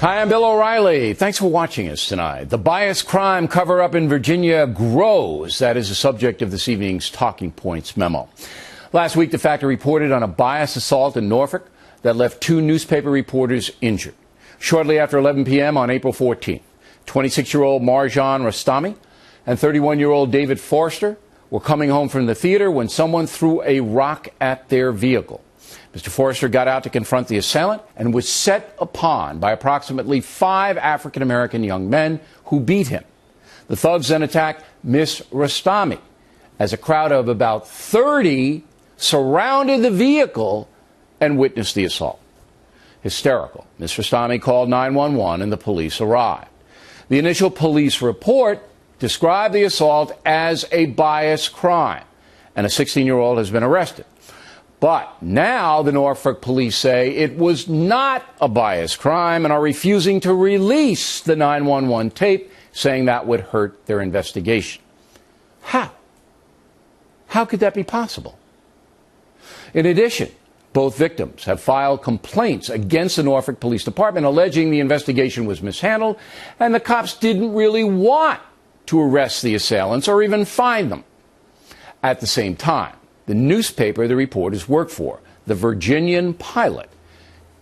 Hi, I'm Bill O'Reilly. Thanks for watching us tonight. The bias crime cover-up in Virginia grows. That is the subject of this evening's Talking Points memo. Last week, the Factor reported on a bias assault in Norfolk that left 2 newspaper reporters injured. Shortly after 11 p.m. on April 14th, 26-year-old Marjan Rostami and 31-year-old David Forster were coming home from the theater when someone threw a rock at their vehicle. Mr. Forster got out to confront the assailant and was set upon by approximately 5 African-American young men who beat him. The thugs then attacked Miss Rostami as a crowd of about 30 surrounded the vehicle and witnessed the assault. Hysterical, Miss Rostami called 911 and the police arrived. The initial police report described the assault as a bias crime, and a 16-year-old has been arrested. But now the Norfolk police say it was not a bias crime and are refusing to release the 911 tape, saying that would hurt their investigation. How? How could that be possible? In addition, both victims have filed complaints against the Norfolk Police Department alleging the investigation was mishandled and the cops didn't really want to arrest the assailants or even find them. At the same time, the newspaper the reporters work for, the Virginian Pilot,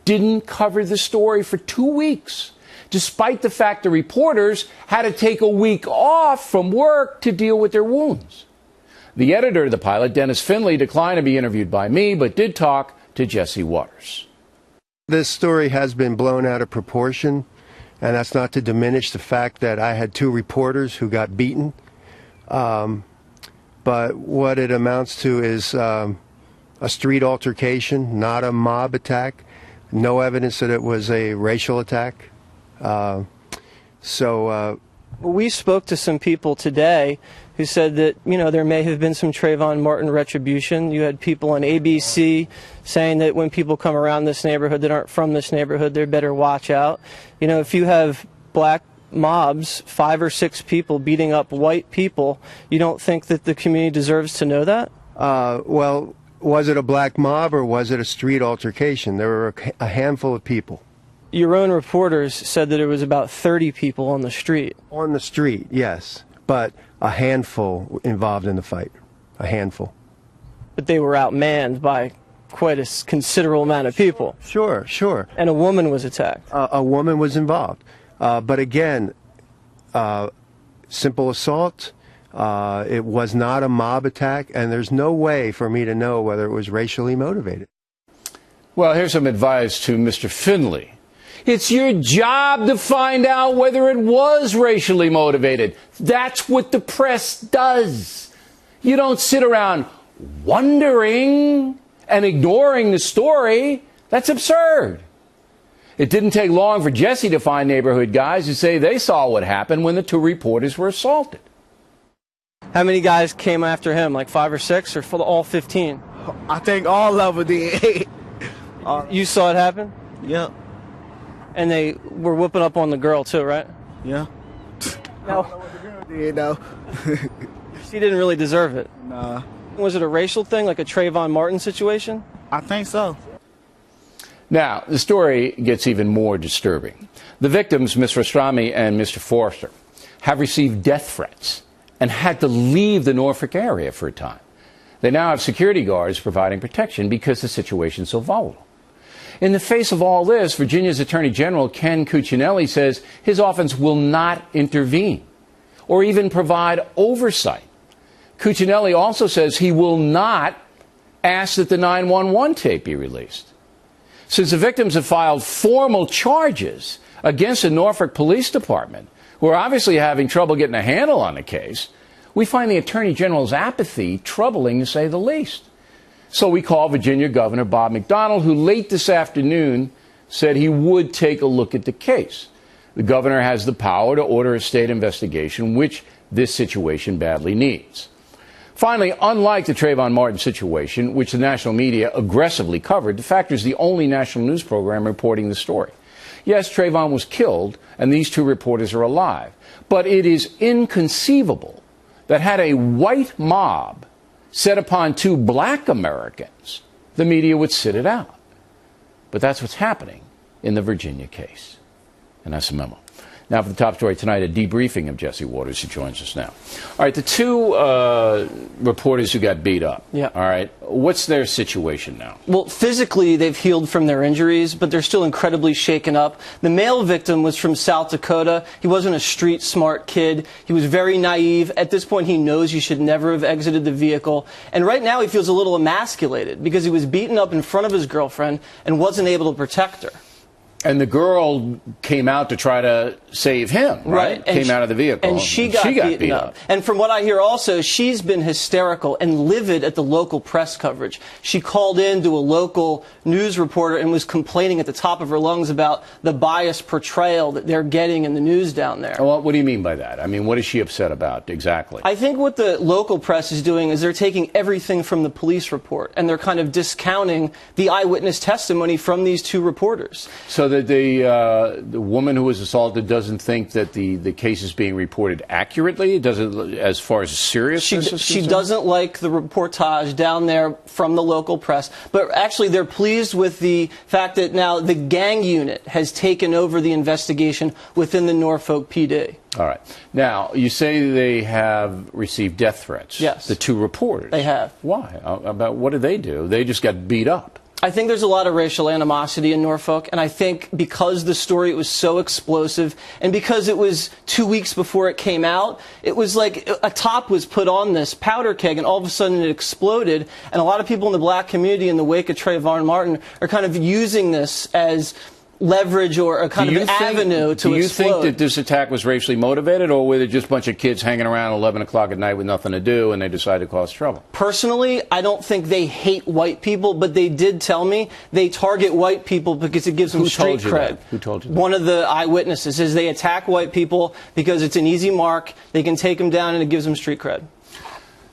didn't cover the story for 2 weeks, despite the fact the reporters had to take a week off from work to deal with their wounds. The editor of the Pilot, Dennis Finley, declined to be interviewed by me, but did talk to Jesse Waters. This story has been blown out of proportion, and that's not to diminish the fact that I had 2 reporters who got beaten. But what it amounts to is a street altercation, not a mob attack. No evidence that it was a racial attack. We spoke to some people today who said that, there may have been some Trayvon Martin retribution. You had people on ABC saying that when people come around this neighborhood that aren't from this neighborhood, they better watch out. If you have black mobs, 5 or 6 people beating up white people, you don't think that the community deserves to know that? Well, was it a black mob or was it a street altercation? There were a handful of people. Your own reporters said that it was about 30 people on the street. On the street, yes, but a handful involved in the fight. A handful. But they were outmanned by quite a considerable amount of people. Sure. And a woman was attacked. A woman was involved. But again, simple assault, it was not a mob attack, and there's no way for me to know whether it was racially motivated. Well, here's some advice to Mr. Finley. It's your job to find out whether it was racially motivated. That's what the press does. You don't sit around wondering and ignoring the story. That's absurd. It didn't take long for Jesse to find neighborhood guys who say they saw what happened when the 2 reporters were assaulted. How many guys came after him, like 5 or 6, or for all 15? I think all of them did. You saw it happen? Yeah. And they were whooping up on the girl, too, right? Yeah. No. I don't know what the girl did, though. She didn't really deserve it. Nah. Was it a racial thing, like a Trayvon Martin situation? I think so. Now, the story gets even more disturbing. The victims, Ms. Rostami and Mr. Forster, have received death threats and had to leave the Norfolk area for a time. They now have security guards providing protection because the situation is so volatile. In the face of all this, Virginia's Attorney General Ken Cuccinelli says his office will not intervene or even provide oversight. Cuccinelli also says he will not ask that the 911 tape be released. Since the victims have filed formal charges against the Norfolk Police Department, who are obviously having trouble getting a handle on the case, we find the Attorney General's apathy troubling, to say the least. So we called Virginia Governor Bob McDonnell, who late this afternoon said he would take a look at the case. The governor has the power to order a state investigation, which this situation badly needs. Finally, unlike the Trayvon Martin situation, which the national media aggressively covered, the Factor is the only national news program reporting the story. Yes, Trayvon was killed, and these 2 reporters are alive. But it is inconceivable that had a white mob set upon 2 black Americans, the media would sit it out. But that's what's happening in the Virginia case. And that's the memo. Now for the top story tonight, a debriefing of Jesse Waters, who joins us now. All right, the two reporters who got beat up. Yeah. All right, what's their situation now? Well, physically, they've healed from their injuries, but they're still incredibly shaken up. The male victim was from South Dakota. He wasn't a street smart kid. He was very naive. At this point, he knows he should never have exited the vehicle. And right now, he feels a little emasculated because he was beaten up in front of his girlfriend and wasn't able to protect her. And the girl came out to try to save him, right? Came out of the vehicle. And she got beaten up. And from what I hear also, she's been hysterical and livid at the local press coverage. She called in to a local news reporter and was complaining at the top of her lungs about the biased portrayal that they're getting in the news down there. Well, what do you mean by that? I mean, what is she upset about exactly? I think what the local press is doing is they're taking everything from the police report and they're kind of discounting the eyewitness testimony from these two reporters. So that the woman who was assaulted doesn't think that the case is being reported accurately? Does it, as far as seriousness? She doesn't like the reportage down there from the local press, but actually they're pleased with the fact that now the gang unit has taken over the investigation within the Norfolk PD. All right. Now, you say they have received death threats. Yes. The two reporters. They have. Why? About what did they do? They just got beat up. I think there's a lot of racial animosity in Norfolk, and I think because the story was so explosive and because it was 2 weeks before it came out, it was like a top was put on this powder keg and all of a sudden it exploded, and a lot of people in the black community in the wake of Trayvon Martin are kind of using this as leverage or a kind of avenue to explode. Do you think that this attack was racially motivated, or were there just a bunch of kids hanging around 11 o'clock at night with nothing to do and they decided to cause trouble? Personally, I don't think they hate white people, but they did tell me they target white people because it gives them street cred. Who told you that? One of the eyewitnesses says they attack white people because it's an easy mark, they can take them down, and it gives them street cred.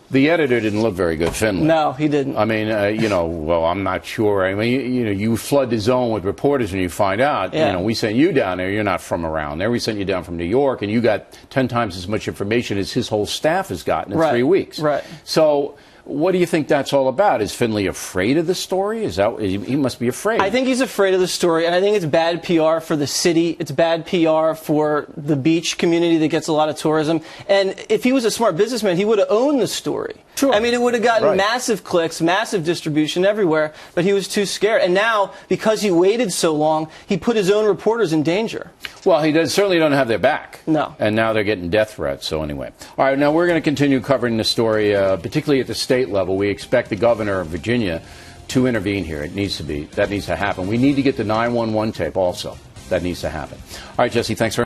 The editor didn't look very good, Finley. No, he didn't. I mean, well, I'm not sure. I mean, you flood the zone with reporters and you find out, we sent you down there. You're not from around there. We sent you down from New York, and you got 10 times as much information as his whole staff has gotten in 3 weeks. Right. So what do you think that's all about? Is Finley afraid of the story? He must be afraid. I think he's afraid of the story, and I think it's bad PR for the city. It's bad PR for the beach community that gets a lot of tourism. And if he was a smart businessman, he would have owned the story. Sure. I mean, it would have gotten massive clicks, massive distribution everywhere, but he was too scared. And now, because he waited so long, he put his own reporters in danger. Well, he certainly don't have their back. No. And now they're getting death threats. So anyway. All right, now we're going to continue covering the story, particularly at the state level. We expect the governor of Virginia to intervene here. That needs to happen. We need to get the 911 tape also. That needs to happen. All right, Jesse, thanks very much.